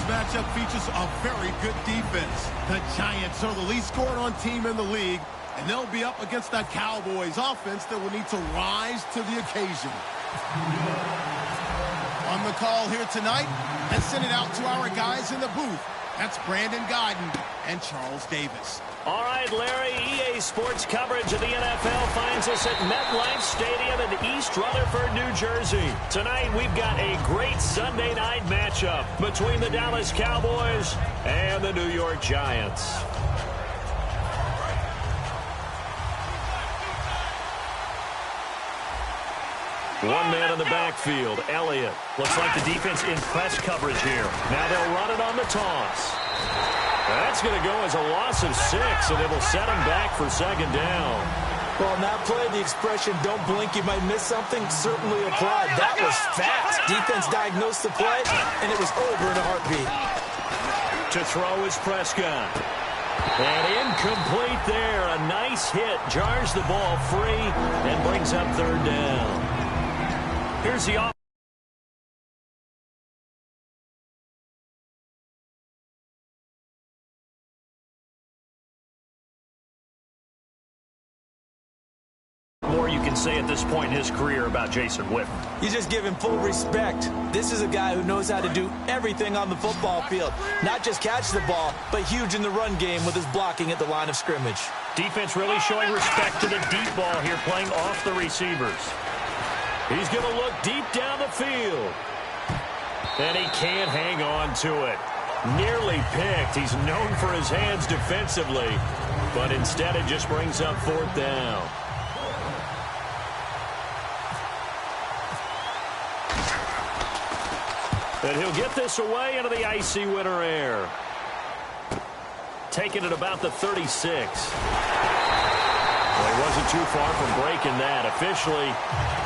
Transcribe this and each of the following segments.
matchup features a very good defense. The Giants are the least scored on team in the league, and they'll be up against the Cowboys offense that will need to rise to the occasion. On the call here tonight, let's send it out to our guys in the booth. That's Brandon Guyton and Charles Davis. All right, Larry, EA Sports coverage of the NFL finds us at MetLife Stadium in East Rutherford, New Jersey. Tonight, we've got a great Sunday night matchup between the Dallas Cowboys and the New York Giants. One man in the backfield, Elliott. Looks like the defense in press coverage here. Now they'll run it on the toss. That's going to go as a loss of 6, and it'll set him back for second down. Well, on that play, the expression, don't blink, you might miss something, certainly applied. That was fast. Defense diagnosed the play, and it was over in a heartbeat. To throw is Prescott. And incomplete there. A nice hit. Jars the ball free and brings up third down. Here's the offense. More you can say at this point in his career about Jason Witten. You just give him full respect. This is a guy who knows how to do everything on the football field. Not just catch the ball, but huge in the run game with his blocking at the line of scrimmage. Defense really showing respect to the deep ball here, playing off the receivers. He's going to look deep down the field. And he can't hang on to it. Nearly picked. He's known for his hands defensively, but instead it just brings up fourth down. And he'll get this away into the icy winter air. Taking it about the 36. Well, he wasn't too far from breaking that. Officially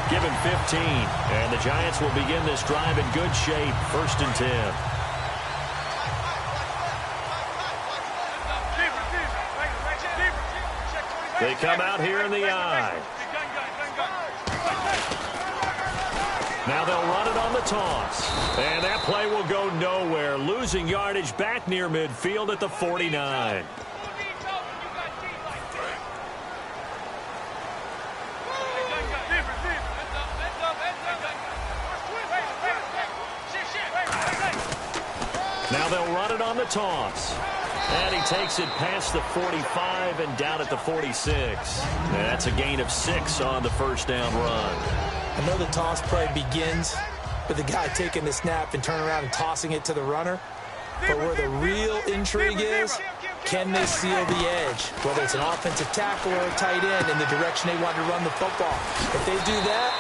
given 15. And the Giants will begin this drive in good shape. 1st and 10. They come out here in the eye. Now they'll run it on the toss. And that play will go nowhere. Losing yardage back near midfield at the 49. Now they'll run it on the toss. And he takes it past the 45 and down at the 46. And that's a gain of 6 on the first down run. I know the toss play begins with the guy taking the snap and turning around and tossing it to the runner. But where the real intrigue is, can they seal the edge? Whether it's an offensive tackle or a tight end in the direction they want to run the football. If they do that,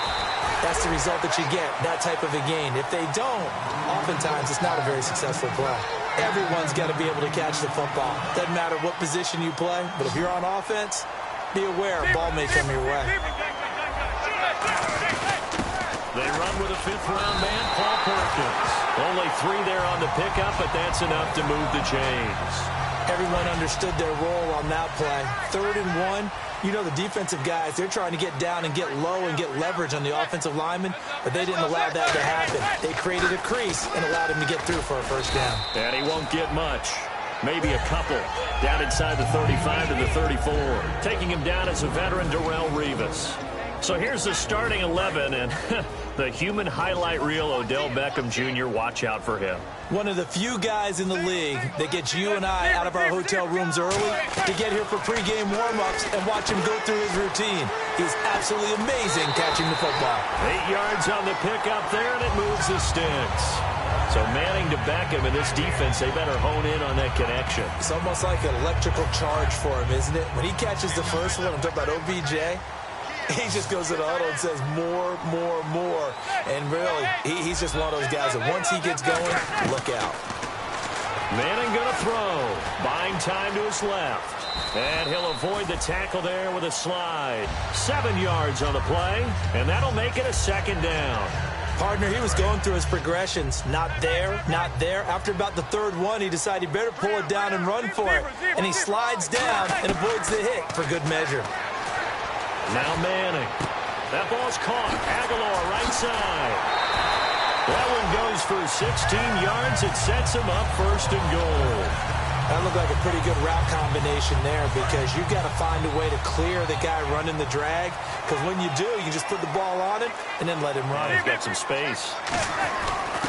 that's the result that you get, that type of a gain. If they don't, oftentimes it's not a very successful play. Everyone's got to be able to catch the football. Doesn't matter what position you play, but if you're on offense, be aware, ball may come your way. They run with a 5th-round man, Paul Perkins. Only 3 there on the pickup, but that's enough to move the chains. Everyone understood their role on that play. 3rd and 1. You know the defensive guys, they're trying to get down and get low and get leverage on the offensive lineman, but they didn't allow that to happen. They created a crease and allowed him to get through for a first down. And he won't get much. Maybe a couple. Down inside the 35 to the 34. Taking him down is a veteran, Darrelle Revis. So here's the starting 11, and the human highlight reel, Odell Beckham Jr., watch out for him. One of the few guys in the league that gets you and I out of our hotel rooms early to get here for pregame warm-ups and watch him go through his routine. He's absolutely amazing catching the football. 8 yards on the pickup there, and it moves the sticks. So Manning to Beckham in this defense, they better hone in on that connection. It's almost like an electrical charge for him, isn't it? When he catches the first one, I'm talking about OBJ, he just goes to the huddle and says more, more, more. And really, he's just one of those guys that once he gets going, look out. Manning going to throw. Buying time to his left. And he'll avoid the tackle there with a slide. 7 yards on the play, and that'll make it a 2nd down. Partner, he was going through his progressions. Not there, not there. After about the 3rd one, he decided he better pull it down and run for it. And he slides down and avoids the hit for good measure. Now Manning. That ball's caught. Aguilar right side. That one goes for 16 yards. It sets him up first and goal. That looked like a pretty good route combination there because you've got to find a way to clear the guy running the drag, because when you do, you just put the ball on him and then let him run. He's got some space.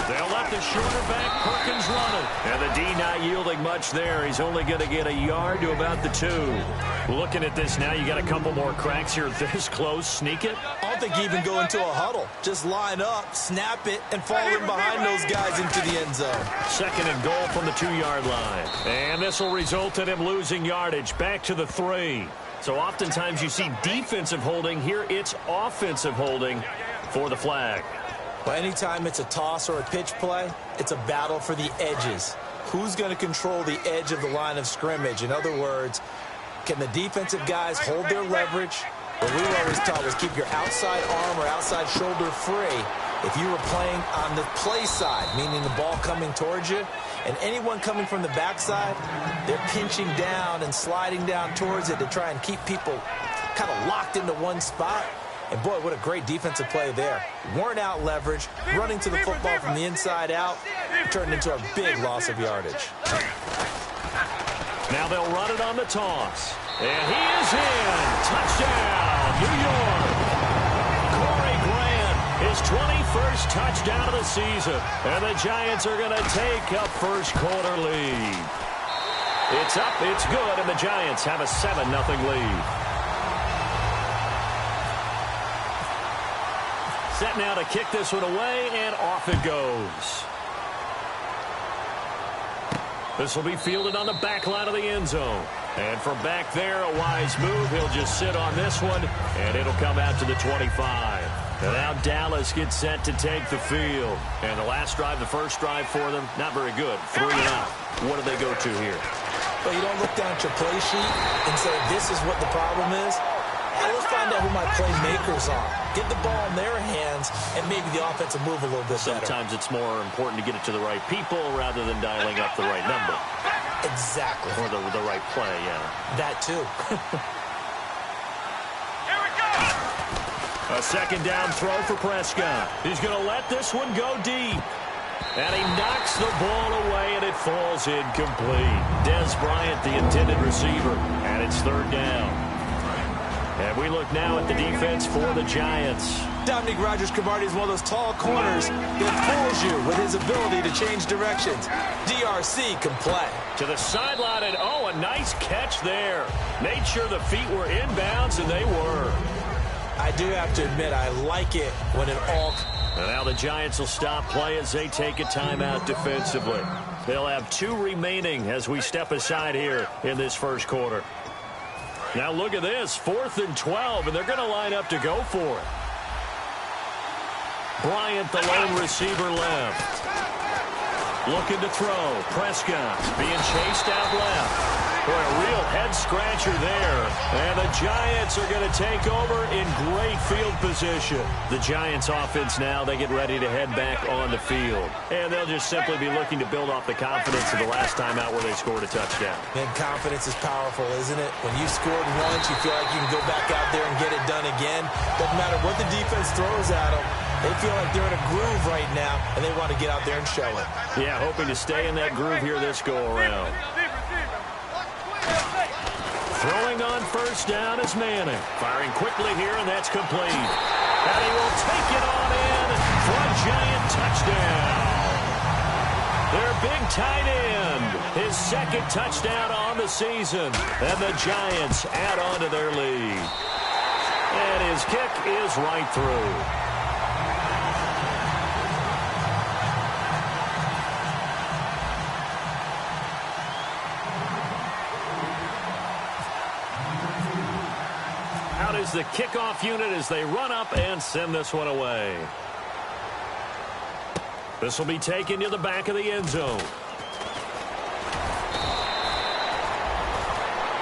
They'll let the shorter back Perkins run it. And the D not yielding much there. He's only going to get a yard to about the 2. Looking at this now, you got a couple more cracks here this close. Sneak it. I don't think you even go into a huddle. Just line up, snap it, and fall in behind those guys into the end zone. Second and goal from the 2-yard line. And this will result in him losing yardage. Back to the 3. So oftentimes you see defensive holding. Here it's offensive holding for the flag. Well, anytime it's a toss or a pitch play, it's a battle for the edges. Who's going to control the edge of the line of scrimmage? In other words, can the defensive guys hold their leverage? What we were always taught was keep your outside arm or outside shoulder free if you were playing on the play side, meaning the ball coming towards you. And anyone coming from the backside, they're pinching down and sliding down towards it to try and keep people kind of locked into one spot. And, boy, what a great defensive play there. Weren't out leverage, running to the football from the inside out, turned into a big loss of yardage. Now they'll run it on the toss. And he is in. Touchdown, New York. Corey Grant, his 21st touchdown of the season. And the Giants are going to take a first-quarter lead. It's up, it's good, and the Giants have a 7-0 lead. Set now to kick this one away, and off it goes. This will be fielded on the back line of the end zone. And from back there, a wise move. He'll just sit on this one, and it'll come out to the 25. And now Dallas gets set to take the field. And the last drive, the first drive for them, not very good. 3 and out. What do they go to here? Well, you don't look down at your play sheet and say, this is what the problem is. Hey, let's find out who my playmakers are. Get the ball in their hands, and maybe the offense will move a little bit better. Sometimes it's more important to get it to the right people rather than dialing up the right number. Exactly. Or the right play, yeah. That too. Here we go! A second down throw for Prescott. He's going to let this one go deep. And he knocks the ball away, and it falls incomplete. Dez Bryant, the intended receiver, and it's third down. And we look now at the defense for the Giants. Dominique Rodgers-Cromartie is one of those tall corners that fools you with his ability to change directions. DRC can play. To the sideline, and a nice catch there. Made sure the feet were inbounds, and they were. I do have to admit, I like it when it all... And now the Giants will stop play as they take a timeout defensively. They'll have 2 remaining as we step aside here in this first quarter. Now look at this, 4th and 12, and they're going to line up to go for it. Bryant, the lone receiver left. Looking to throw. Prescott being chased out left. Boy, a real head-scratcher there. And the Giants are going to take over in great field position. The Giants offense now, they get ready to head back on the field. And they'll just simply be looking to build off the confidence of the last time out where they scored a touchdown. And confidence is powerful, isn't it? When you scored once, you feel like you can go back out there and get it done again. Doesn't matter what the defense throws at them. They feel like they're in a groove right now, and they want to get out there and show it. Yeah, hoping to stay in that groove here this go-around. Throwing on first down is Manning. Firing quickly here, and that's complete. And he will take it on in for a Giant touchdown. Their big tight end, his 2nd touchdown on the season. And the Giants add on to their lead. And his kick is right through. Is the kickoff unit as they run up and send this one away. This will be taken to the back of the end zone.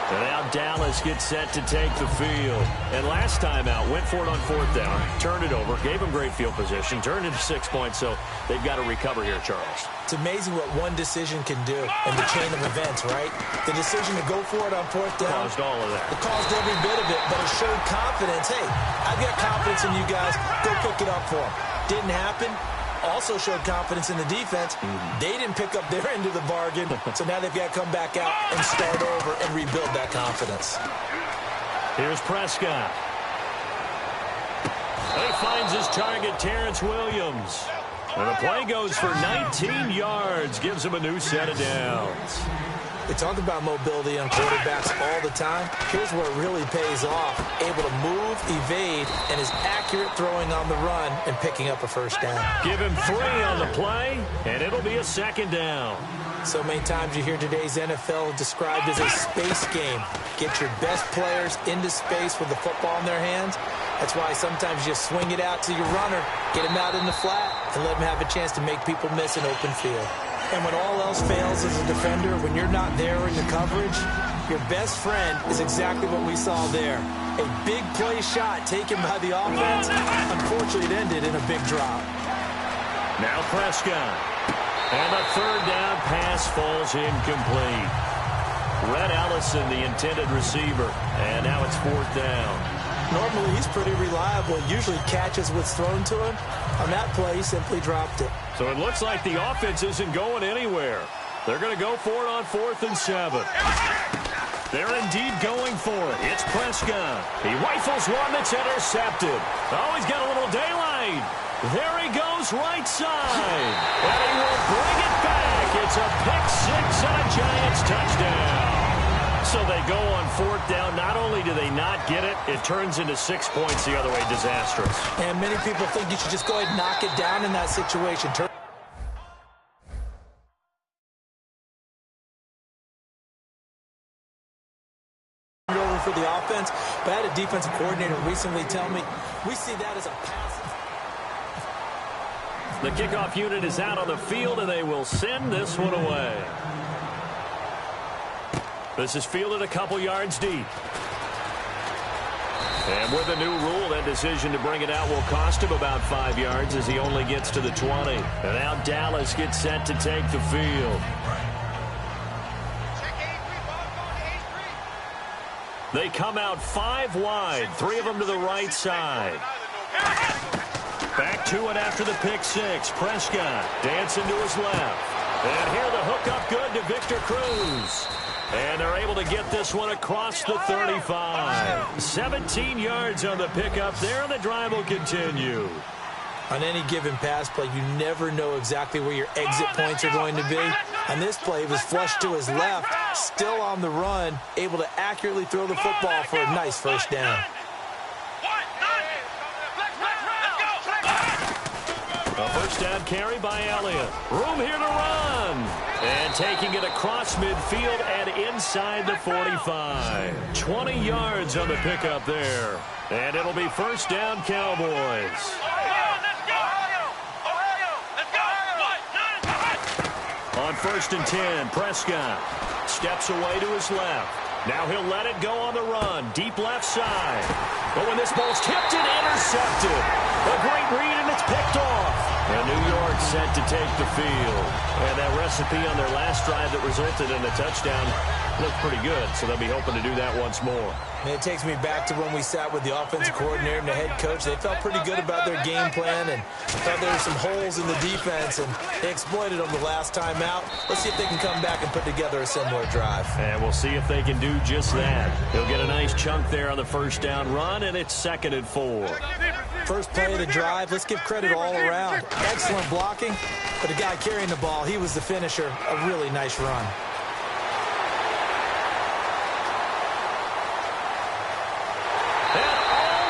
And now Dallas gets set to take the field. And last time out, went for it on 4th down, turned it over, gave them great field position, turned into 6 points, so they've got to recover here, Charles. It's amazing what one decision can do in the chain of events, right? The decision to go for it on 4th down. Caused all of that. It caused every bit of it, but it showed confidence. Hey, I've got confidence in you guys. Go pick it up for them. Didn't happen. also showed confidence in the defense. They didn't pick up their end of the bargain, so now they've got to come back out and start over and rebuild that confidence. Here's Prescott. He finds his target, Terrence Williams. And the play goes for 19 yards, gives him a new set of downs. They talk about mobility on quarterbacks all the time. Here's where it really pays off. Able to move, evade, and is accurate throwing on the run and picking up a first down. Give him 3 on the play, and it'll be a second down. So many times you hear today's NFL described as a space game. Get your best players into space with the football in their hands. That's why sometimes you swing it out to your runner, get him out in the flat, and let him have a chance to make people miss an open field. And when all else fails as a defender, when you're not there in the coverage, your best friend is exactly what we saw there. A big play shot taken by the offense. Unfortunately, it ended in a big drop. Now Prescott. And the third down pass falls incomplete. Red Ellison, the intended receiver. And now it's 4th down. Normally, he's pretty reliable. Usually catches what's thrown to him. On that play, he simply dropped it. So it looks like the offense isn't going anywhere. They're going to go for it on 4th and 7. They're indeed going for it. It's Prescott. He rifles one that's intercepted. Oh, he's got a little daylight. There he goes right side. And he will bring it back. It's a pick-6 and a Giants touchdown. So they go on 4th down. Not only do they not get it, it turns into 6 points the other way. Disastrous. And many people think you should just go ahead and knock it down in that situation. Over for the offense. But I had a defensive coordinator recently tell me we see that as a pass. The kickoff unit is out on the field, and they will send this one away. This is fielded a couple yards deep. And with the new rule, that decision to bring it out will cost him about 5 yards as he only gets to the 20. And now Dallas gets set to take the field. They come out 5 wide, 3 of them to the right side. Back to it after the pick-6. Prescott dancing to his left. And here the hook up good to Victor Cruz. And they're able to get this one across the 35. 17 yards on the pickup there, and the drive will continue. On any given pass play, you never know exactly where your exit points are going to be. On this play, it was flushed to his left, still on the run, able to accurately throw the football for a nice first down. A first down carry by Elliott. Room here to run. And taking it across midfield and inside the 45. 20 yards on the pickup there. And it'll be first down, Cowboys. On 1st and 10, Prescott steps away to his left. Now he'll let it go on the run. Deep left side. But when this ball's tipped and intercepted. A great read, and it's picked off. And New York set to take the field. And that recipe on their last drive that resulted in a touchdown looked pretty good, so they'll be hoping to do that once more. And it takes me back to when we sat with the offensive coordinator and the head coach. They felt pretty good about their game plan and thought there were some holes in the defense, and they exploited them the last time out. Let's see if they can come back and put together a similar drive. And we'll see if they can do just that. He'll get a nice chunk there on the first down run, and it's 2nd and 4. First play of the drive, let's give credit all around. Excellent blocking, but the guy carrying the ball, he was the finisher. A really nice run. And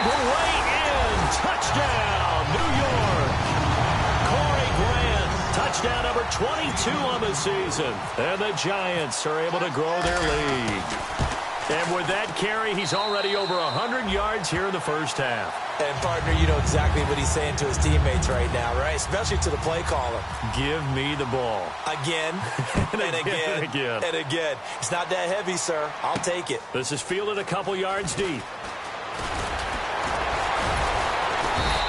all the way in. Touchdown, New York. Corey Grant, touchdown number 22 on the season. And the Giants are able to grow their lead. And with that carry, he's already over 100 yards here in the first half. And, partner, you know exactly what he's saying to his teammates right now, right? Especially to the play caller. Give me the ball. Again, and again, and again. It's not that heavy, sir. I'll take it. This is fielded a couple yards deep.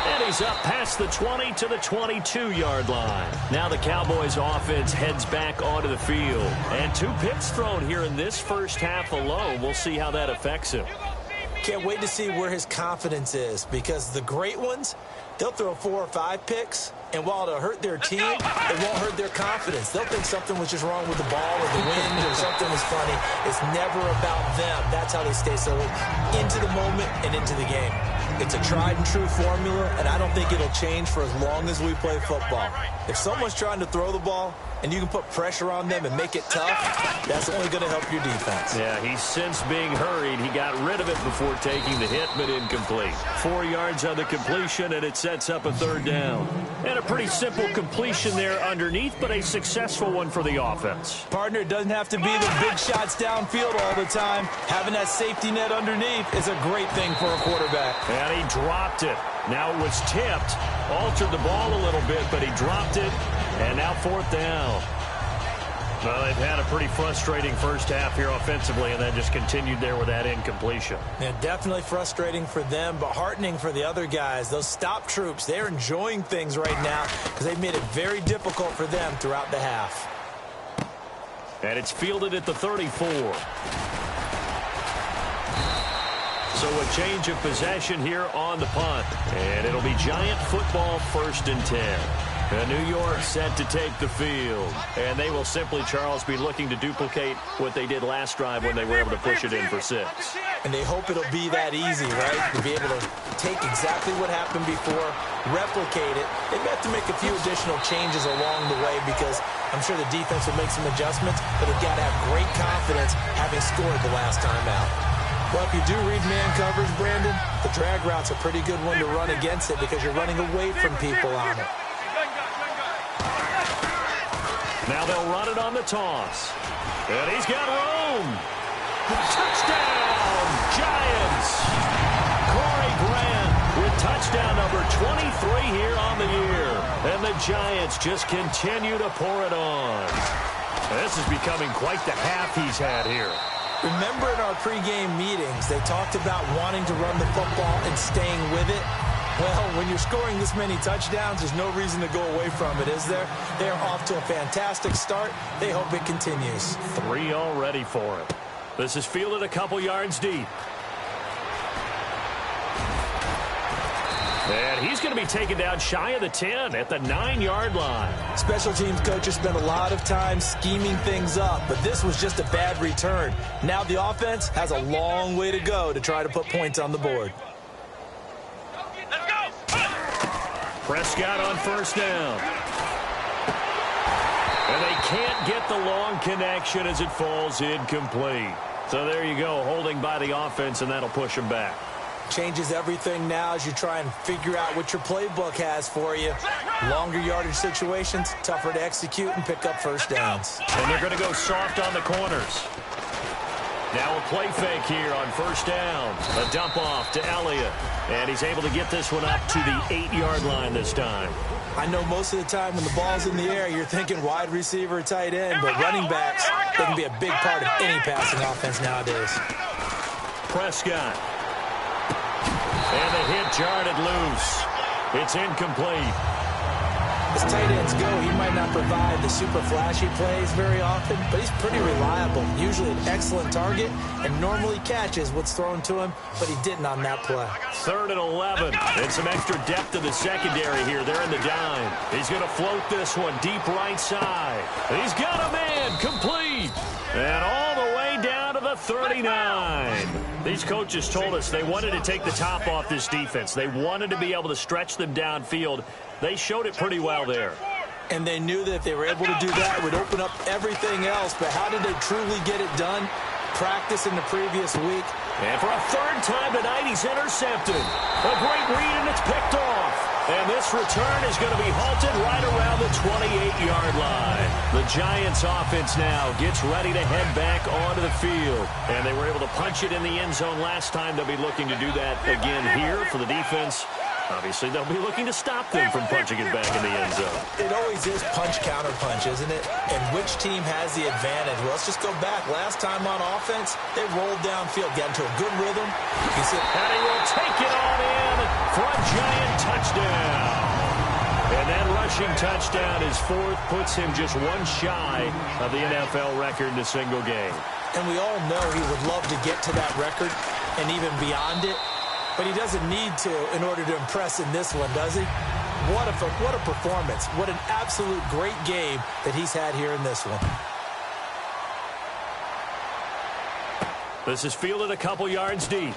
And he's up past the 20 to the 22-yard line. Now the Cowboys offense heads back onto the field. And 2 picks thrown here in this first half alone. We'll see how that affects him. Can't wait to see where his confidence is, because the great ones, they'll throw 4 or 5 picks. And while it'll hurt their team, it won't hurt their confidence. They'll think something was just wrong with the ball or the wind or something was funny. It's never about them. That's how they stay so into the moment and into the game. It's a tried and true formula, and I don't think it'll change for as long as we play football. If someone's trying to throw the ball and you can put pressure on them and make it tough, that's only going to help your defense. Yeah, he's since being hurried. He got rid of it before taking the hit, but incomplete. 4 yards on the completion, and it sets up a third down. And a pretty simple completion there underneath, but a successful one for the offense. Partner, it doesn't have to be the big shots downfield all the time. Having that safety net underneath is a great thing for a quarterback. And he dropped it. Now it was tipped, altered the ball a little bit, but he dropped it, and now fourth down. Well, they've had a pretty frustrating first half here offensively, and then just continued there with that incompletion. Yeah, definitely frustrating for them, but heartening for the other guys. Those stop troops, they're enjoying things right now because they've made it very difficult for them throughout the half. And it's fielded at the 34. So a change of possession here on the punt. And it'll be Giant football 1st and 10. And New York set to take the field. And they will simply, Charles, be looking to duplicate what they did last drive when they were able to push it in for 6. And they hope it'll be that easy, right? To be able to take exactly what happened before, replicate it. They may have to make a few additional changes along the way because I'm sure the defense will make some adjustments, but they've got to have great confidence having scored the last time out. Well, if you do read man coverage, Brandon, the drag route's a pretty good one to run against it because you're running away from people on it. Now they'll run it on the toss. And he's got room. Touchdown, Giants. Corey Grant with touchdown number 23 here on the year. And the Giants just continue to pour it on. This is becoming quite the half he's had here. Remember in our pregame meetings, they talked about wanting to run the football and staying with it. Well, when you're scoring this many touchdowns, there's no reason to go away from it, is there? They're off to a fantastic start. They hope it continues. 3 already for it. This is fielded a couple yards deep. And he's going to be taken down shy of the 10 at the 9-yard line. Special teams coaches spend a lot of time scheming things up, but this was just a bad return. Now the offense has a long way to go to try to put points on the board. Prescott on 1st down. And they can't get the long connection as it falls incomplete. So there you go, holding by the offense, and that'll push them back. Changes everything now as you try and figure out what your playbook has for you. Longer yardage situations, tougher to execute and pick up first downs. And they're going to go soft on the corners. Now a play fake here on 1st down. A dump off to Elliott. And he's able to get this one up to the 8-yard line this time. I know most of the time when the ball's in the air, you're thinking wide receiver, tight end, but running backs, they can be a big part of any passing offense nowadays. Prescott. And the hit jarred it loose. It's incomplete. As tight ends go, he might not provide the super flashy plays very often, but he's pretty reliable. Usually an excellent target and normally catches what's thrown to him, but he didn't on that play. 3rd and 11. And some extra depth to the secondary here. They're in the dime. He's going to float this one deep right side. He's got a man complete. And all the way down to the 39. These coaches told us they wanted to take the top off this defense. They wanted to be able to stretch them downfield. They showed it pretty well there. And they knew that if they were able to do that, it would open up everything else. But how did they truly get it done? Practice in the previous week. And for a 3rd time tonight, he's intercepted. A great read, and it's picked off. And this return is going to be halted right around the 28-yard line. The Giants offense now gets ready to head back onto the field. And they were able to punch it in the end zone last time. They'll be looking to do that again here for the defense. Obviously, they'll be looking to stop them from punching it back in the end zone. It always is punch-counter-punch, isn't it? And which team has the advantage? Well, let's just go back. Last time on offense, they rolled downfield, got into a good rhythm. And he will take it on in for a Giant touchdown. And that rushing touchdown, his 4th, puts him just one shy of the NFL record in a single game. And we all know he would love to get to that record and even beyond it. But he doesn't need to in order to impress in this one, does he? what a performance. What an absolute great game that he's had here in this one. This is fielded a couple yards deep.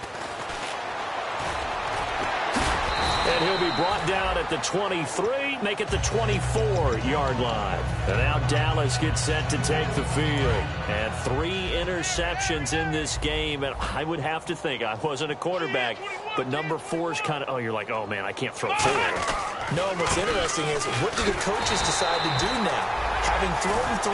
And he'll be brought down at the 23, make it the 24-yard line. And now Dallas gets set to take the field. And 3 interceptions in this game. And I would have to think, I wasn't a quarterback, but number 4 is kind of, oh, you're like, oh, man, I can't throw 4. No, and what's interesting is, what do the coaches decide to do now? Having thrown 3,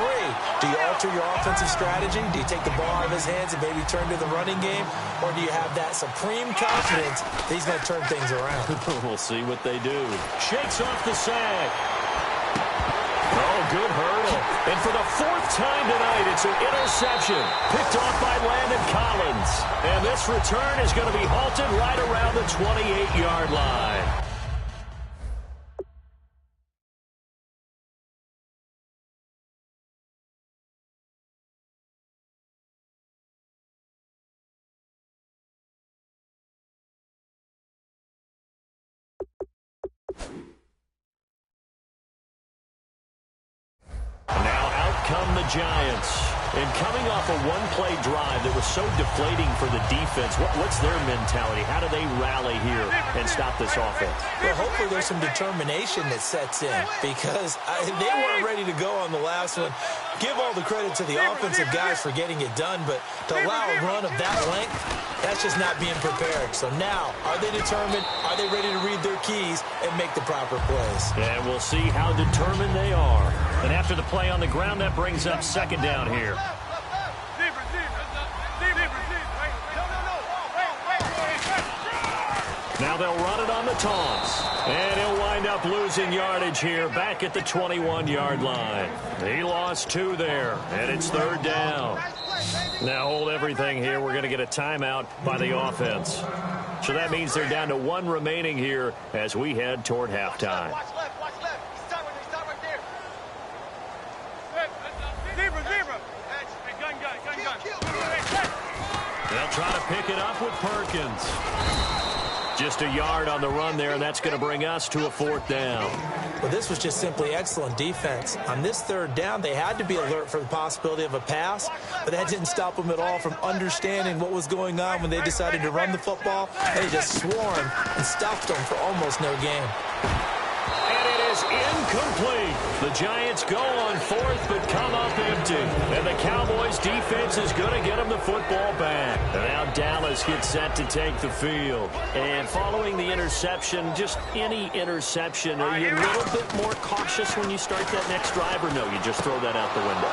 do you alter your offensive strategy? Do you take the ball out of his hands and maybe turn to the running game? Or do you have that supreme confidence that he's going to turn things around? We'll see what they do. Shakes off the sack. Oh, good hurdle. And for the 4th time tonight, it's an interception. Picked off by Landon Collins. And this return is going to be halted right around the 28-yard line. Now out come the Giants. And coming off a one-play drive that was so deflating for the defense, what's their mentality? How do they rally here and stop this offense? Well, hopefully there's some determination that sets in, because they weren't ready to go on the last one. Give all the credit to the offensive guys for getting it done, but to allow a run of that length, that's just not being prepared. So now, are they determined? Are they ready to read their keys and make the proper plays? And we'll see how determined they are. And after the play on the ground, that brings up 2nd down here. Now they'll run it on the toss. And he'll wind up losing yardage here back at the 21-yard line. He lost 2 there, and it's 3rd down. Now hold everything here. We're going to get a timeout by the offense. So that means they're down to 1 remaining here as we head toward halftime. They'll try to pick it up with Perkins. Just a yard on the run there, and that's going to bring us to a 4th down. Well, this was just simply excellent defense. On this 3rd down, they had to be alert for the possibility of a pass, but that didn't stop them at all from understanding what was going on when they decided to run the football. They just swarmed and stopped them for almost no gain. And it is incomplete. The Giants go on 4th, but come up empty. And the Cowboys' defense is going to get them the football back. And now Dallas gets set to take the field. And following the interception, just any interception, are you a little bit more cautious when you start that next drive, or no, you just throw that out the window?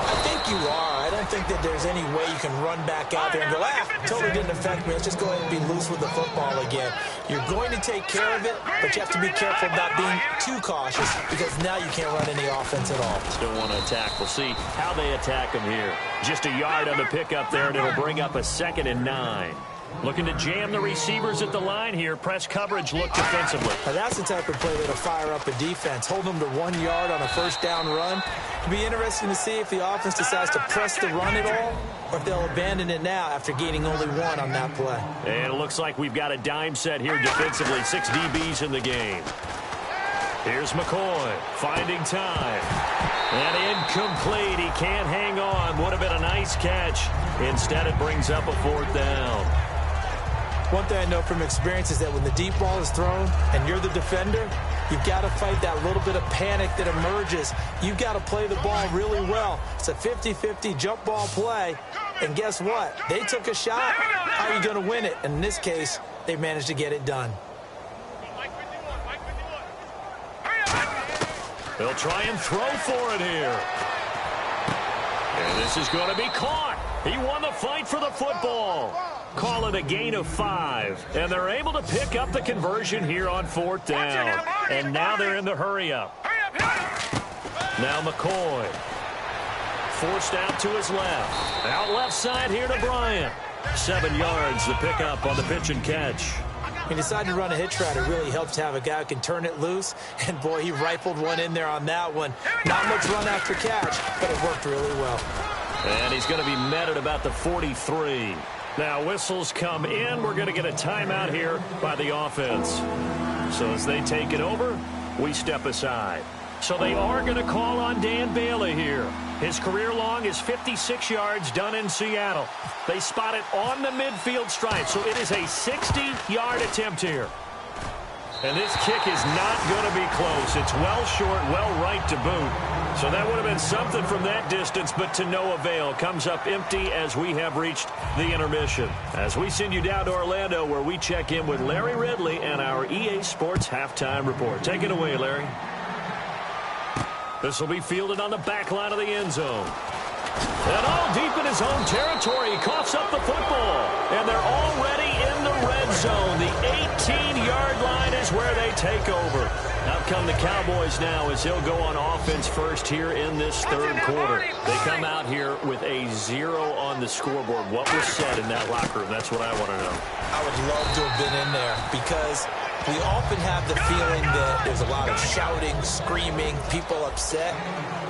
I think you are. I don't think that there's any way you can run back out there and go, totally didn't affect me. Let's just go ahead and be loose with the football again. You're going to take care of it, but you have to be careful about being too cautious, because now you can't run any offense at all. Still want to attack. We'll see how they attack him here. Just a yard on the pickup there, and it'll bring up a 2nd and 9. Looking to jam the receivers at the line here. Press coverage, look defensively. Now that's the type of play that'll fire up a defense. Hold them to 1 yard on a 1st down run. It'll be interesting to see if the offense decides to press the run at all, or if they'll abandon it now after gaining only 1 on that play. And it looks like we've got a dime set here defensively. 6 DBs in the game. Here's McCoy finding time. And incomplete. He can't hang on. Would have been a nice catch. Instead, it brings up a 4th down. One thing I know from experience is that when the deep ball is thrown and you're the defender, you've got to fight that little bit of panic that emerges. You've got to play the ball really well. It's a 50-50 jump ball play. And guess what? They took a shot. How are you going to win it? And in this case, they managed to get it done. They'll try and throw for it here. And this is going to be caught. He won the fight for the football. Call it a gain of 5. And they're able to pick up the conversion here on 4th down. And now they're in the hurry-up. Now McCoy. Forced out to his left. Out left side here to Bryant. 7 yards, the pickup on the pitch and catch. He decided to run a hitch route. It really helps to have a guy who can turn it loose. And, boy, he rifled one in there on that one. Not much run after catch, but it worked really well. And he's going to be met at about the 43. Now whistles come in. We're going to get a timeout here by the offense. So as they take it over, we step aside. So they are going to call on Dan Bailey here. His career long is 56 yards done in Seattle. They spot it on the midfield stripe, so it is a 60-yard attempt here. And this kick is not going to be close. It's well short, well right to boot. So that would have been something from that distance, but to no avail. Comes up empty as we have reached the intermission. As we send you down to Orlando, where we check in with Larry Ridley and our EA Sports Halftime Report. Take it away, Larry. This will be fielded on the back line of the end zone. And all deep in his own territory, he coughs up the football. And they're already in the red zone. The 18-yard line is where they take over. Out come the Cowboys now as he'll go on offense first here in this third quarter. They come out here with a 0 on the scoreboard. What was said in that locker room? That's what I want to know. I would love to have been in there because we often have the feeling that there's a lot of shouting, screaming, people upset.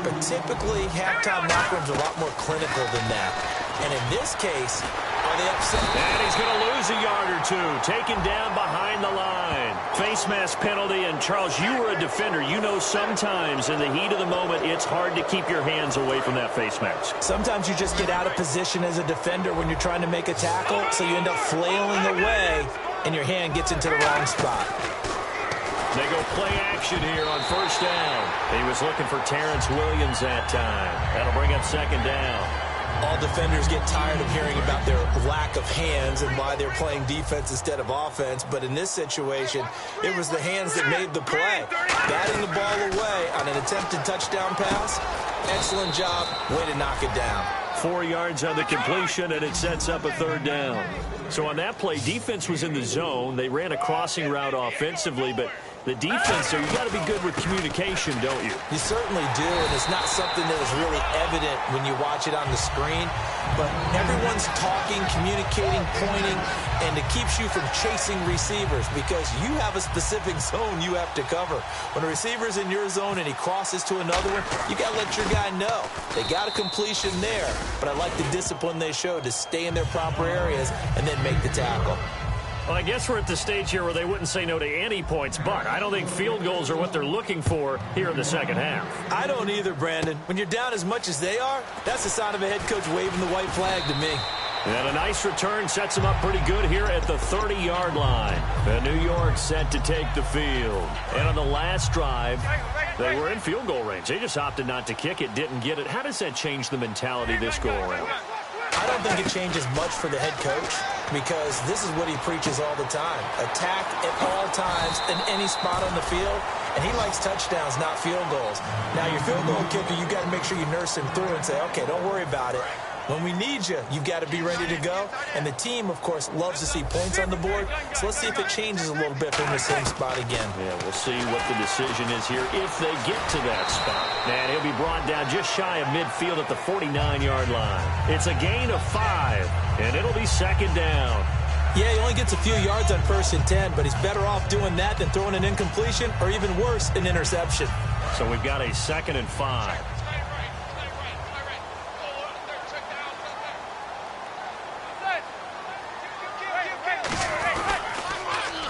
But typically, halftime locker rooms are a lot more clinical than that. And in this case, are they upset? And he's going to lose a yard or two. Taken down behind the line. Face mask penalty. And, Charles, you were a defender. You know sometimes in the heat of the moment, it's hard to keep your hands away from that face mask. Sometimes you just get out of position as a defender when you're trying to make a tackle, so you end up flailing away, and your hand gets into the wrong spot. They go play action here on first down. He was looking for Terrence Williams that time. That'll bring up second down. All defenders get tired of hearing about their lack of hands and why they're playing defense instead of offense. But in this situation, it was the hands that made the play. Batting the ball away on an attempted touchdown pass. Excellent job. Way to knock it down. 4 yards on the completion, and it sets up a third down. So on that play, defense was in the zone. They ran a crossing route offensively, but the defense, so you got to be good with communication, don't you? You certainly do, and it's not something that is really evident when you watch it on the screen. But everyone's talking, communicating, pointing, and it keeps you from chasing receivers because you have a specific zone you have to cover. When a receiver's in your zone and he crosses to another one, you got to let your guy know. They got a completion there, but I like the discipline they showed to stay in their proper areas and then make the tackle. Well, I guess we're at the stage here where they wouldn't say no to any points, but I don't think field goals are what they're looking for here in the second half. I don't either, Brandon. When you're down as much as they are, that's the sign of a head coach waving the white flag to me. And a nice return sets them up pretty good here at the 30-yard line. And New York set to take the field. And on the last drive, they were in field goal range. They just opted not to kick it, didn't get it. How does that change the mentality this go-around? I don't think it changes much for the head coach because this is what he preaches all the time. Attack at all times in any spot on the field, and he likes touchdowns, not field goals. Now, your field goal kicker, you got to make sure you nurse him through and say, okay, don't worry about it. When we need you, you've got to be ready to go. And the team, of course, loves to see points on the board. So let's see if it changes a little bit from the same spot again. Yeah, we'll see what the decision is here if they get to that spot. And he'll be brought down just shy of midfield at the 49-yard line. It's a gain of 5, and it'll be second down. Yeah, he only gets a few yards on 1st and 10, but he's better off doing that than throwing an incompletion or even worse, an interception. So we've got a 2nd and 5.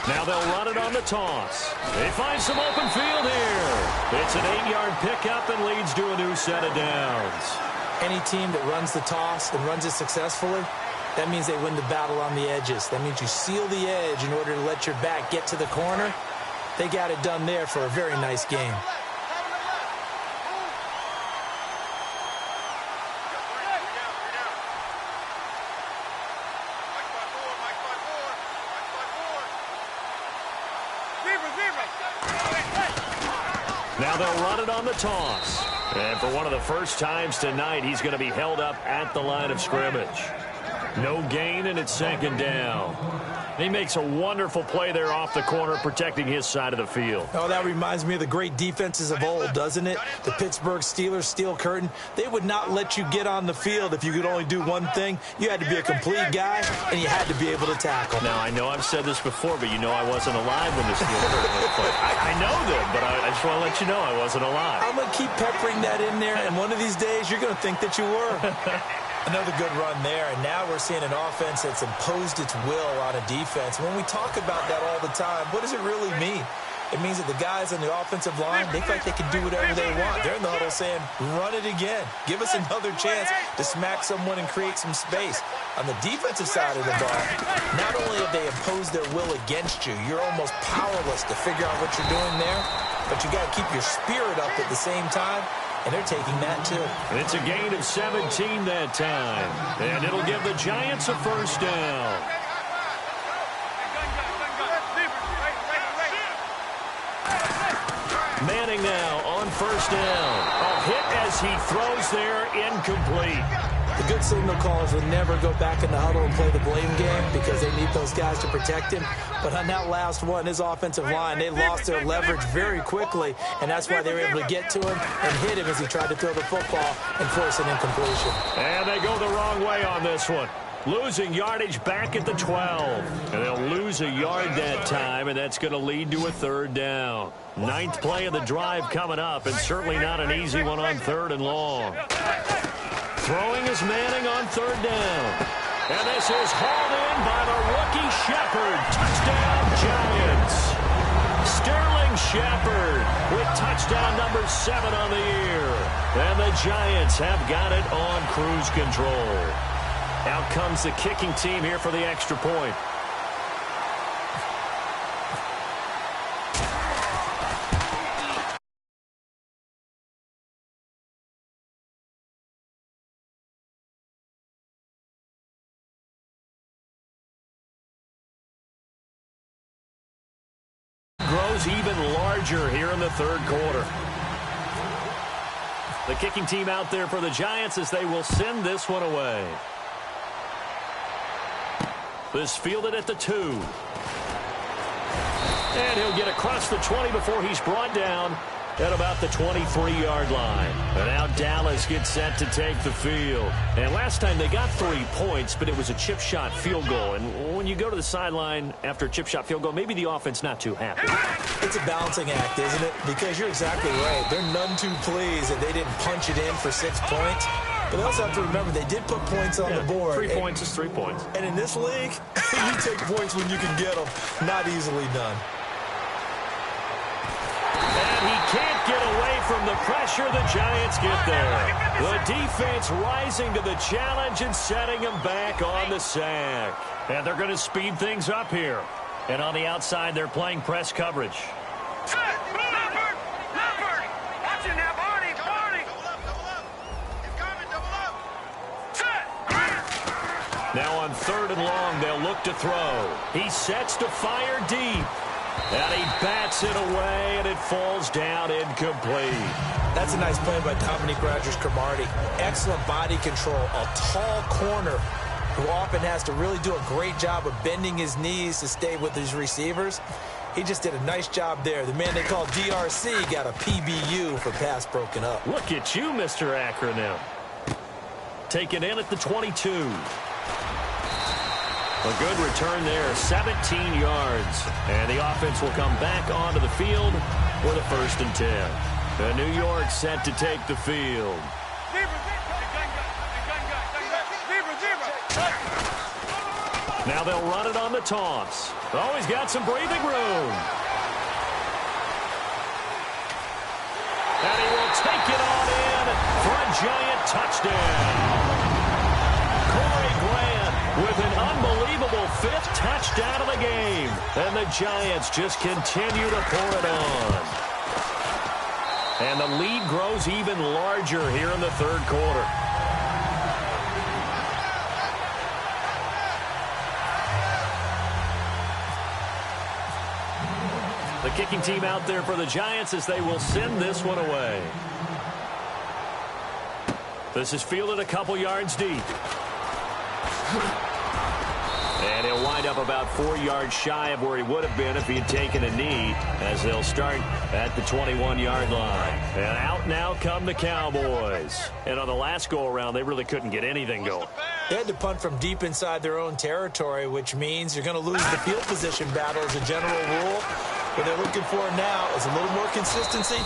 Now they'll run it on the toss. They find some open field here. It's an 8-yard pickup and leads to a new set of downs. Any team that runs the toss and runs it successfully, that means they win the battle on the edges. That means you seal the edge in order to let your back get to the corner. They got it done there for a very nice game. Now they'll run it on the toss. And for one of the first times tonight, he's going to be held up at the line of scrimmage. No gain, and it's 2nd down. He makes a wonderful play there off the corner, protecting his side of the field. Oh, that reminds me of the great defenses of old, doesn't it? The Pittsburgh Steelers, Steel Curtain. They would not let you get on the field if you could only do one thing. You had to be a complete guy, and you had to be able to tackle. Now, I know I've said this before, but you know I wasn't alive when the Steel Curtain was played. I know them, but I just want to let you know I wasn't alive. I'm going to keep peppering that in there, and one of these days you're going to think that you were. Another good run there, and now we're seeing an offense that's imposed its will on a defense. When we talk about that all the time, what does it really mean? it means that the guys on the offensive line, they feel like they can do whatever they want. They're in the huddle saying, run it again. Give us another chance to smack someone and create some space. On the defensive side of the ball, not only have they imposed their will against you, you're almost powerless to figure out what you're doing there, but you got to keep your spirit up at the same time, and they're taking that too. It's a gain of 17 that time, and it'll give the Giants a first down. Manning now on first down. A hit as he throws there, incomplete. The good signal callers will never go back in the huddle and play the blame game because they need those guys to protect him. But on that last one, his offensive line, they lost their leverage very quickly, and that's why they were able to get to him and hit him as he tried to throw the football and force an incompletion. And they go the wrong way on this one. Losing yardage back at the 12. And they'll lose a yard that time, and that's going to lead to a third down. Ninth play of the drive coming up, and certainly not an easy one on third and long. Throwing is Manning on third down. And this is hauled in by the rookie Shepard. Touchdown, Giants. Sterling Shepard with touchdown number 7 on the year. And the Giants have got it on cruise control. Out comes the kicking team here for the extra point. Grows even larger here in the third quarter. The kicking team out there for the Giants as they will send this one away. This fielded at the 2. And he'll get across the 20 before he's brought down at about the 23-yard line. And now Dallas gets set to take the field. And last time they got 3 points, but it was a chip shot field goal. And when you go to the sideline after a chip shot field goal, maybe the offense not too happy. It's a balancing act, isn't it? Because you're exactly right. They're none too pleased that they didn't punch it in for 6 points. But they also have to remember they did put points on the board. 3 points is 3 points. And in this league, you take points when you can get them. Not easily done. And he can't get away from the pressure. The Giants get there. The defense rising to the challenge and setting him back on the sack. And they're going to speed things up here. And on the outside, they're playing press coverage. Now on third and long, they'll look to throw. He sets to fire deep. And he bats it away, and it falls down incomplete. That's a nice play by Dominique Rodgers-Cromartie. Excellent body control. A tall corner who often has to really do a great job of bending his knees to stay with his receivers. He just did a nice job there. The man they call DRC got a PBU for pass broken up. Look at you, Mr. Acronym. Taken in at the 22. A good return there, 17 yards. And the offense will come back onto the field with a 1st and 10. And New York set to take the field. Now they'll run it on the toss. Oh, he's got some breathing room. And he will take it on in for a Giant touchdown. With an unbelievable 5th touchdown of the game. And the Giants just continue to pour it on. And the lead grows even larger here in the third quarter. The kicking team out there for the Giants as they will send this one away. This is fielded a couple yards deep. And he'll wind up about 4 yards shy of where he would have been if he had taken a knee, as they'll start at the 21-yard line. And out now come the Cowboys. And on the last go-around, they really couldn't get anything going. They had to punt from deep inside their own territory, which means you're going to lose the field position battle as a general rule. What they're looking for now is a little more consistency,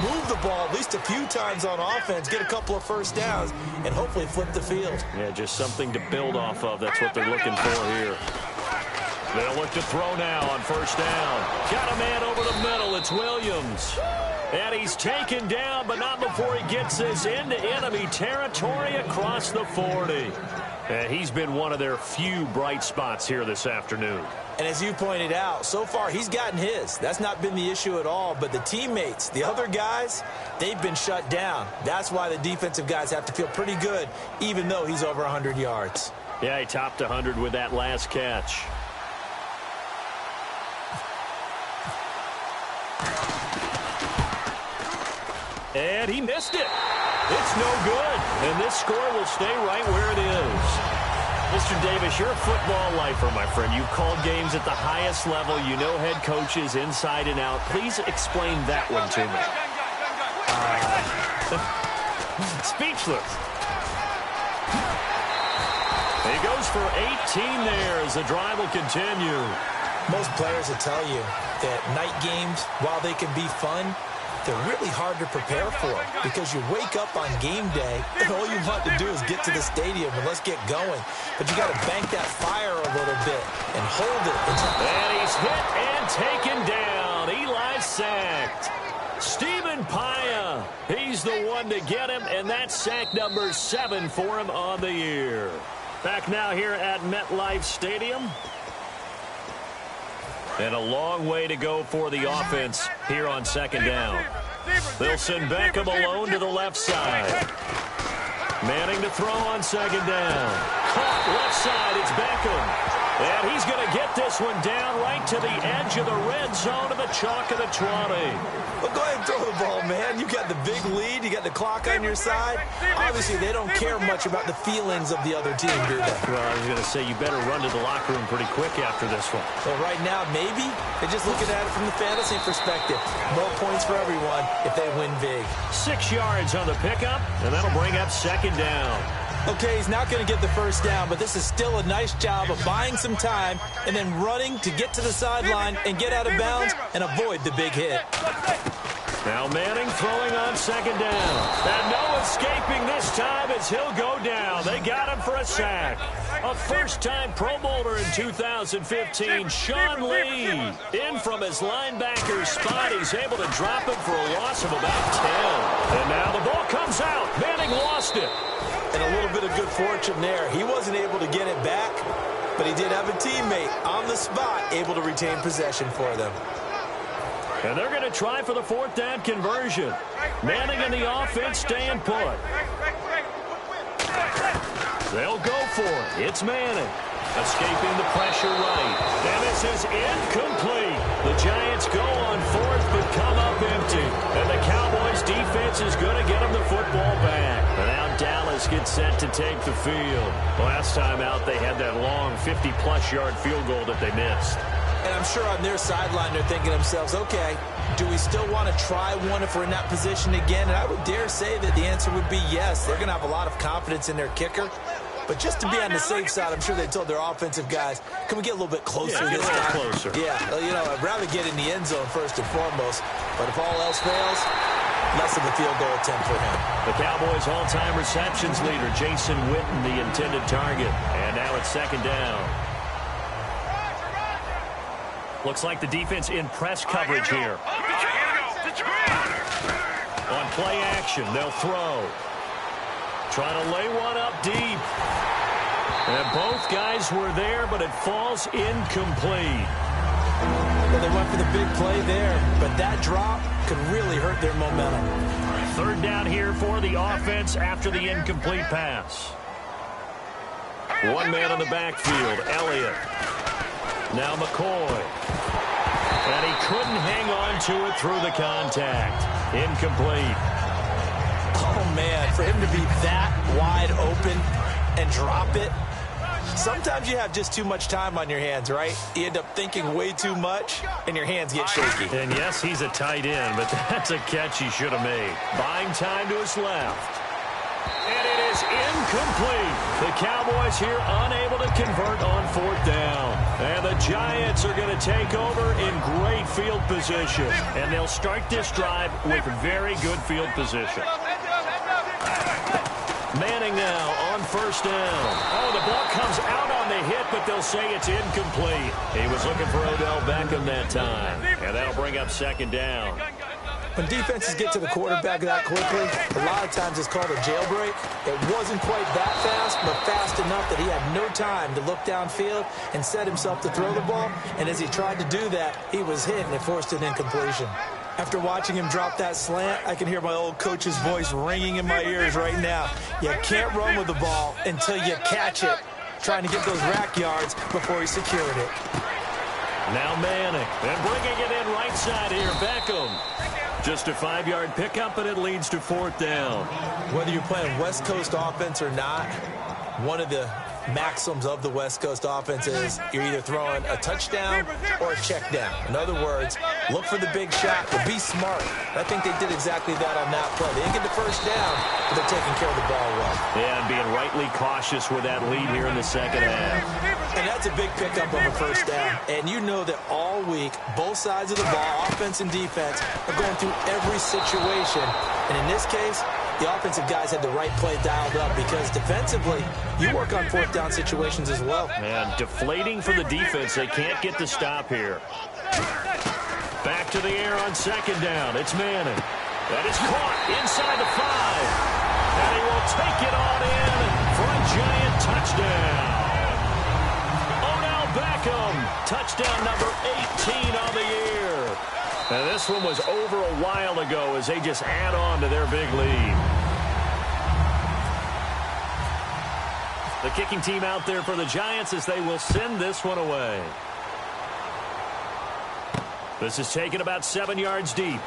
move the ball at least a few times on offense, get a couple of first downs, and hopefully flip the field. Yeah, just something to build off of. That's what they're looking for here. They'll look to throw now on first down. Got a man over the middle. It's Williams. And he's taken down, but not before he gets this into enemy territory across the 40. And he's been one of their few bright spots here this afternoon. And as you pointed out, so far he's gotten his. That's not been the issue at all. But the teammates, the other guys, they've been shut down. That's why the defensive guys have to feel pretty good, even though he's over 100 yards. Yeah, he topped 100 with that last catch. And he missed it. It's no good. And this score will stay right where it is. Mr. Davis, you're a football lifer, my friend. You've called games at the highest level. You know head coaches inside and out. Please explain that one to me. Speechless. He goes for 18 there as the drive will continue. Most players will tell you that night games, while they can be fun, they're really hard to prepare for because you wake up on game day and all you want to do is get to the stadium and let's get going. But you got to bank that fire a little bit and hold it. And he's hit and taken down. Eli sacked. Stephen Paya, he's the one to get him, and that's sack number 7 for him on the year. Back now here at MetLife Stadium. And a long way to go for the offense here on second down. They'll send Beckham alone to the left side. Manning to throw on second down. Caught left side, it's Beckham. And he's going to get this one down right to the edge of the red zone of the chalk of the 20. Well, go ahead and throw the ball, man. You got the big lead. You got the clock on your side. Obviously, they don't care much about the feelings of the other team, do they? Well, I was going to say, you better run to the locker room pretty quick after this one. Well, right now, maybe. They're just looking at it from the fantasy perspective. More points for everyone if they win big. 6 yards on the pickup, and that'll bring up second down. Okay, he's not going to get the first down, but this is still a nice job of buying some time and then running to get to the sideline and get out of bounds and avoid the big hit. Now Manning throwing on second down. And no escaping this time as he'll go down. They got him for a sack. A first-time Pro Bowler in 2015, Sean Lee. In from his linebacker spot. He's able to drop him for a loss of about 10. And now the ball comes out. Manning lost it. And a little bit of good fortune there. He wasn't able to get it back, but he did have a teammate on the spot able to retain possession for them. And they're going to try for the fourth down conversion. Manning and the offense staying put. They'll go for it. It's Manning. Escaping the pressure right. And this is incomplete. The Giants go on fourth, but come up empty. And the Cowboys defense is going to get them the football back. And now Dallas gets set to take the field. Last time out, they had that long 50-plus yard field goal that they missed. And I'm sure on their sideline, they're thinking to themselves, okay, do we still want to try one if we're in that position again? And I would dare say that the answer would be yes. They're going to have a lot of confidence in their kicker. But just to be on the safe side, I'm sure they told their offensive guys, can we get a little bit closer this time? Closer. Yeah, you know, I'd rather get in the end zone first and foremost. But if all else fails, less of a field goal attempt for him. The Cowboys' all-time receptions leader, Jason Witten, the intended target. And now it's second down. Looks like the defense in press coverage here. On play action, they'll throw. Trying to lay one up deep. And both guys were there, but it falls incomplete. Well, they went for the big play there, but that drop could really hurt their momentum. Third down here for the offense after the incomplete pass. One man on the backfield, Elliott. Now McCoy. And he couldn't hang on to it through the contact. Incomplete. Oh, man, for him to be that wide open and drop it. Sometimes you have just too much time on your hands, right? You end up thinking way too much, and your hands get shaky. And yes, he's a tight end, but that's a catch he should have made. Buying time to his left. And it is incomplete. The Cowboys here unable to convert on fourth down. And the Giants are going to take over in great field position. And they'll start this drive with very good field position. Manning now on first down. Oh, the ball comes out on the hit, but they'll say it's incomplete. He was looking for Odell Beckham that time, and that'll bring up second down. When defenses get to the quarterback that quickly, a lot of times it's called a jailbreak. It wasn't quite that fast, but fast enough that he had no time to look downfield and set himself to throw the ball. And as he tried to do that, he was hit and it forced an incompletion. After watching him drop that slant, I can hear my old coach's voice ringing in my ears right now. You can't run with the ball until you catch it. Trying to get those rack yards before he secured it. Now Manning, and bringing it in right side here, Beckham. Just a 5-yard pickup, and it leads to fourth down. Whether you're playing West Coast offense or not, one of the maxims of the West Coast offense is you're either throwing a touchdown or a check down. In other words, look for the big shot, but be smart. I think they did exactly that on that play. They didn't get the first down, but they're taking care of the ball well. Yeah, and being rightly cautious with that lead here in the second half. And that's a big pickup of a first down. And you know that all week, both sides of the ball, offense and defense, are going through every situation. And in this case, the offensive guys had the right play dialed up because defensively, you work on fourth down situations as well. And deflating for the defense. They can't get the stop here. Back to the air on second down. It's Manning. That is caught inside the 5. And he will take it on in for a giant touchdown. Odell Beckham, touchdown number 18 on the year. And this one was over a while ago as they just add on to their big lead. The kicking team out there for the Giants as they will send this one away. This is taken about 7 yards deep.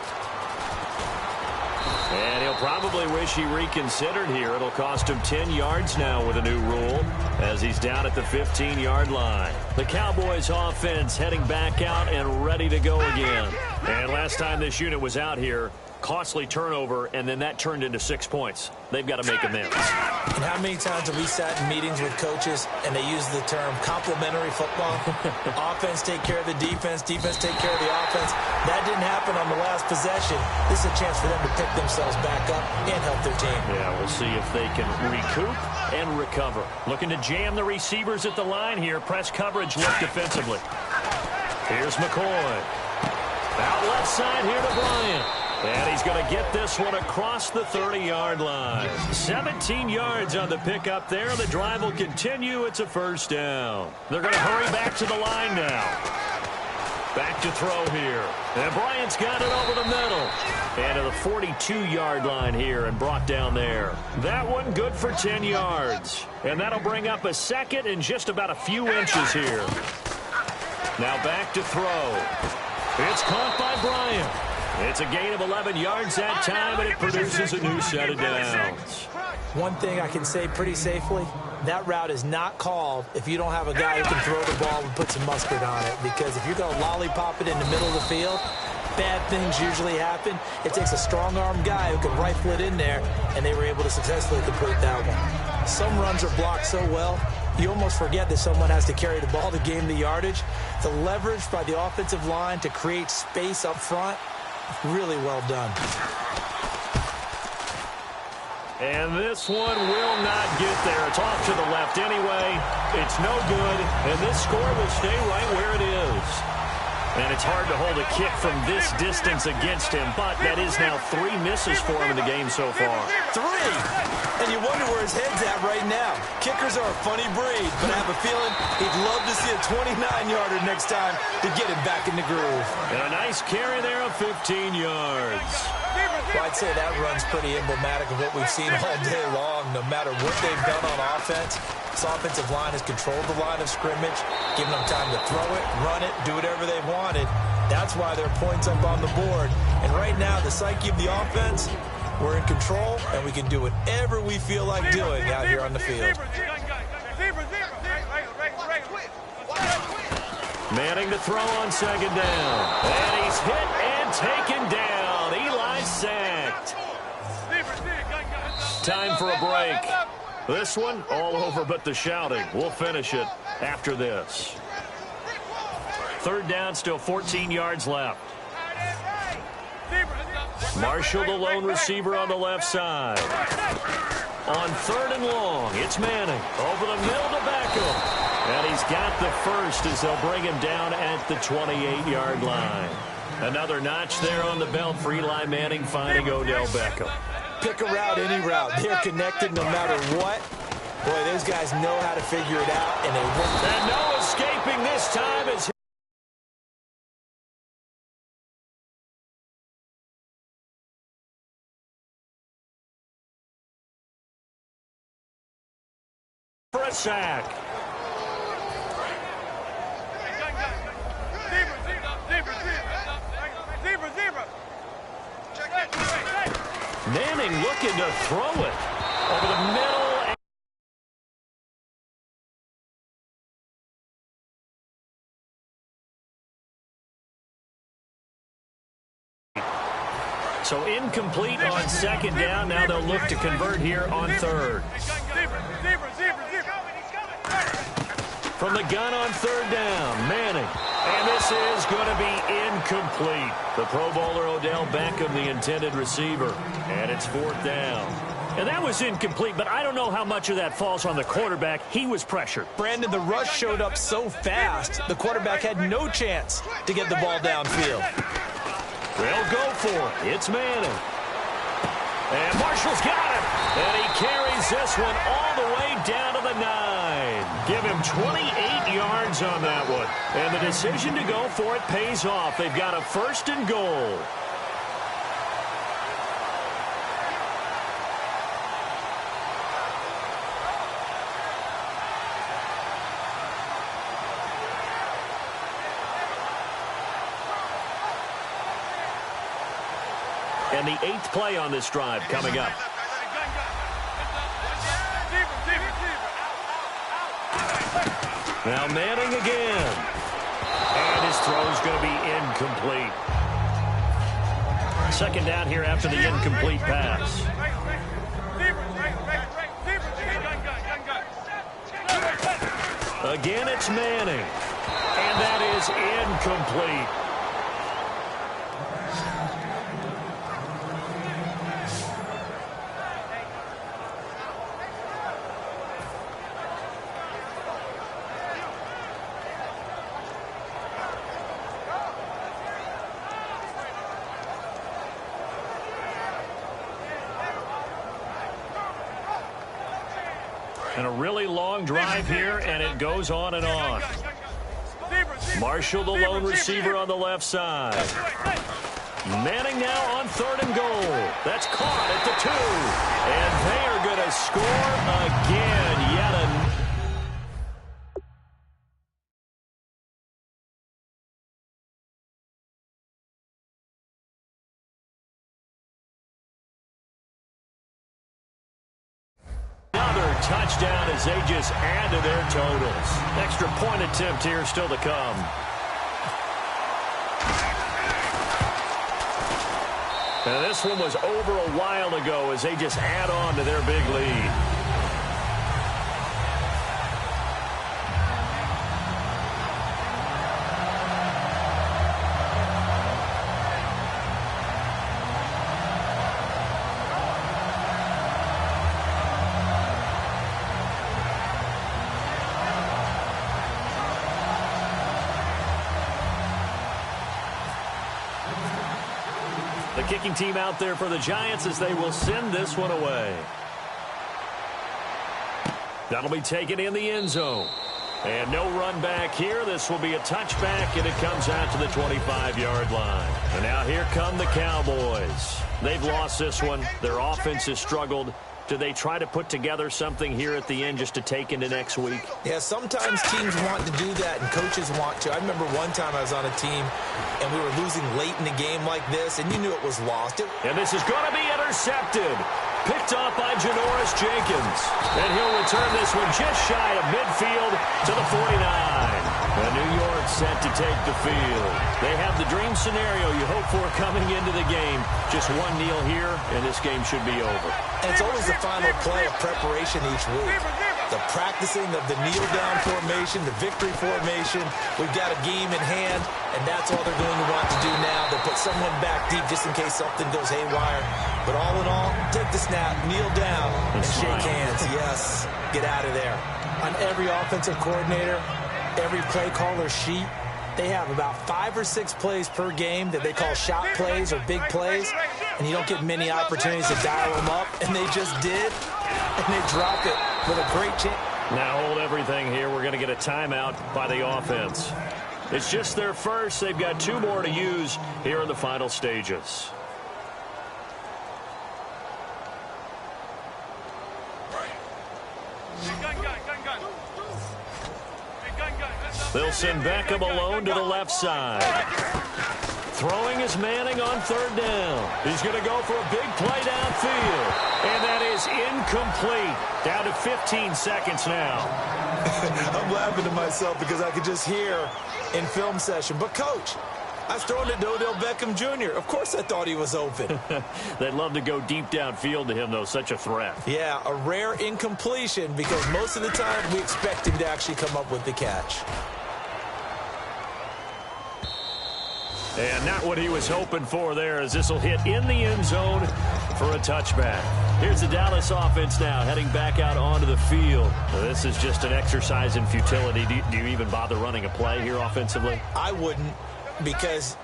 And he'll probably wish he reconsidered here. It'll cost him 10 yards now with a new rule as he's down at the 15-yard line. The Cowboys offense heading back out and ready to go again. And last time this unit was out here, costly turnover, and then that turned into 6 points. They've got to make amends. And how many times have we sat in meetings with coaches and they use the term complementary football? Offense take care of the defense, defense take care of the offense. That didn't happen on the last possession. This is a chance for them to pick themselves back up and help their team. Yeah, we'll see if they can recoup and recover. Looking to jam the receivers at the line here. Press coverage look defensively. Here's McCoy. Out left side here to Bryant. And he's going to get this one across the 30-yard line. 17 yards on the pickup there. The drive will continue. It's a first down. They're going to hurry back to the line now. Back to throw here. And Bryant's got it over the middle. And to the 42-yard line here and brought down there. That one good for 10 yards. And that'll bring up a second and just about a few inches here. Now back to throw. It's caught by Bryant. It's a gain of 11 yards that time, and it produces a new set of downs. One thing I can say pretty safely, that route is not called if you don't have a guy who can throw the ball and put some mustard on it. Because if you're going to lollipop it in the middle of the field, bad things usually happen. It takes a strong-armed guy who can rifle it in there, and they were able to successfully complete that one. Some runs are blocked so well, you almost forget that someone has to carry the ball to gain the yardage. The leverage by the offensive line to create space up front, really well done. And this one will not get there. It's off to the left anyway. It's no good, and this score will stay right where it is. And it's hard to hold a kick from this distance against him, but that is now 3 misses for him in the game so far. 3! And you wonder where his head's at right now. Kickers are a funny breed, but I have a feeling he'd love to see a 29-yarder next time to get him back in the groove. And a nice carry there of 15 yards. Well, I'd say that run's pretty emblematic of what we've seen all day long. No matter what they've done on offense, this offensive line has controlled the line of scrimmage, given them time to throw it, run it, do whatever they wanted. That's why there are points up on the board. And right now, the psyche of the offense, we're in control, and we can do whatever we feel like doing out here on the field. Manning to throw on second down. And he's hit and taken down. Eli sacked. Time for a break. This one all over but the shouting. We'll finish it after this. Third down, still 14 yards left. Marshall, the lone receiver on the left side. on 3rd and long. It's Manning over the middle to Beckham. And he's got the first as they'll bring him down at the 28-yard line. Another notch there on the belt for Eli Manning finding Odell Beckham. Pick a route, any route. They're connected no matter what. Boy, those guys know how to figure it out, and they work. And no escaping this time as for a sack. Manning looking to throw it over the middle. So incomplete on 2nd down. Now they'll look to convert here on 3rd. From the gun on 3rd down, Manning. And this is going to be incomplete. The Pro Bowler Odell Beckham, the intended receiver. And it's 4th down. And that was incomplete, but I don't know how much of that falls on the quarterback. He was pressured. Brandon, the rush showed up so fast, the quarterback had no chance to get the ball downfield. They'll go for it. It's Manning. And Marshall's got it. And he carries this one all the way down to the 9. Give him 28 yards on that one. And the decision to go for it pays off. They've got a 1st and goal. And the 8th play on this drive coming up. Now Manning again. And his throw's going to be incomplete. 2nd down here after the incomplete pass. Again, it's Manning. And that is incomplete. And a really long drive here, and it goes on and on. Marshall, the lone receiver on the left side. Manning now on 3rd and goal. That's caught at the 2. And they are going to score again. Yet touchdown as they just add to their totals. Extra point attempt here still to come. And this one was over a while ago as they just add on to their big lead. The kicking team out there for the Giants as they will send this one away. That'll be taken in the end zone. And no run back here. This will be a touchback, and it comes out to the 25-yard line. And now here come the Cowboys. They've lost this one. Their offense has struggled. Do they try to put together something here at the end just to take into next week? Yeah, sometimes teams want to do that, and coaches want to. I remember one time I was on a team, and we were losing late in the game like this, and you knew it was lost. And this is going to be intercepted. Picked off by Janoris Jenkins. And he'll return this one just shy of midfield to the 49. And New York set to take the field. They have the dream scenario you hope for coming into the game. Just one kneel here, and this game should be over. And it's always the final play of preparation each week. the practicing of the kneel-down formation, the victory formation. We've got a game in hand, and that's all they're going to want to do now. They'll put someone back deep just in case something goes haywire. But all in all, take the snap, kneel down, and shake hands. Yes, get out of there. On every offensive coordinator, every play caller sheet, they have about 5 or 6 plays per game that they call shot plays or big plays, and you don't get many opportunities to dial them up, and they just did, and they drop it with a great chance. Now hold everything here. We're going to get a timeout by the offense. It's just their first. They've got 2 more to use here in the final stages. They'll send Beckham alone to the left side. Throwing is Manning on 3rd down. He's going to go for a big play downfield. And that is incomplete. Down to 15 seconds now. I'm laughing to myself because I could just hear in film session, but coach, I was throwing to Odell Beckham Jr. Of course I thought he was open. They'd love to go deep downfield to him, though. Such a threat. Yeah, a rare incompletion because most of the time we expect him to actually come up with the catch. And not what he was hoping for there, as this will hit in the end zone for a touchback. Here's the Dallas offense now heading back out onto the field. This is just an exercise in futility. Do you even bother running a play here offensively? I wouldn't, because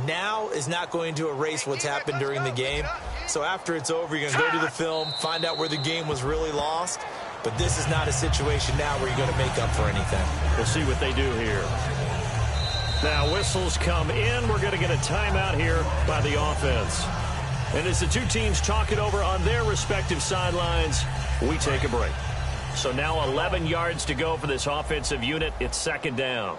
now is not going to erase what's happened during the game. So after it's over, you're going to go to the film, find out where the game was really lost. But this is not a situation now where you're going to make up for anything. We'll see what they do here. Now whistles come in. We're going to get a timeout here by the offense. And as the 2 teams talk it over on their respective sidelines, we take a break. So now 11 yards to go for this offensive unit. It's 2nd down.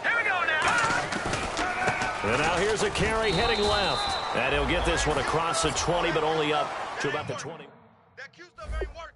Here we go now. And now here's a carry heading left. And he'll get this one across the 20, but only up to about the 20. That Q stuff ain't working.